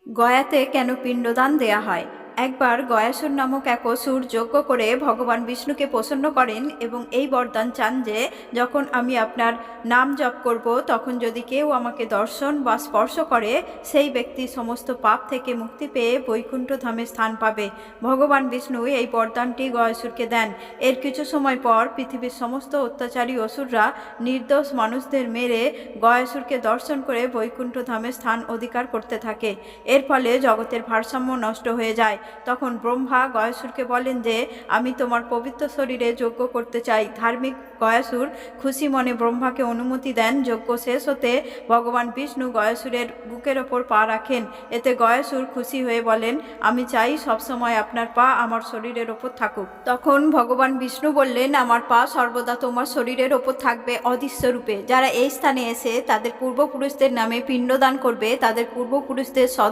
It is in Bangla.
গয়াতে কেন পিণ্ডদান দেয়া হয়? একবার গয়াসুর নামক এক অসুর যজ্ঞ করে ভগবান বিষ্ণুকে প্রসন্ন করেন এবং এই বরদান চান যে যখন আমি আপনার নাম জপ করব তখন যদি কেউ আমাকে দর্শন বা স্পর্শ করে সেই ব্যক্তি সমস্ত পাপ থেকে মুক্তি পেয়ে বৈকুণ্ঠ ধামে স্থান পাবে। ভগবান বিষ্ণু এই বরদানটি গয়াসুরকে দেন। এর কিছু সময় পর পৃথিবীর সমস্ত অত্যাচারী অসুররা নির্দোষ মানুষদের মেরে গয়াসুরকে দর্শন করে বৈকুণ্ঠ ধামে স্থান অধিকার করতে থাকে। এর ফলে জগতের ভারসাম্য নষ্ট হয়ে যায়। তখন ব্রহ্মা গয়াসুরকে বলেন যে আমি তোমার পবিত্র শরীরে যজ্ঞ করতে চাই। ধার্মিক গয়াসুর খুশি মনে ব্রহ্মাকে অনুমতি দেন। যজ্ঞ শেষ হতে ভগবান বিষ্ণু গয়াসুরের বুকের ওপর পা রাখেন। এতে গয়াসুর খুশি হয়ে বলেন আমি চাই সবসময় আপনার পা আমার শরীরের ওপর থাকুক। তখন ভগবান বিষ্ণু বললেন আমার পা সর্বদা তোমার শরীরের ওপর থাকবে অদৃশ্য রূপে। যারা এই স্থানে এসে তাদের পূর্বপুরুষদের নামে পিণ্ডদান করবে তাদের পূর্বপুরুষদের সদ্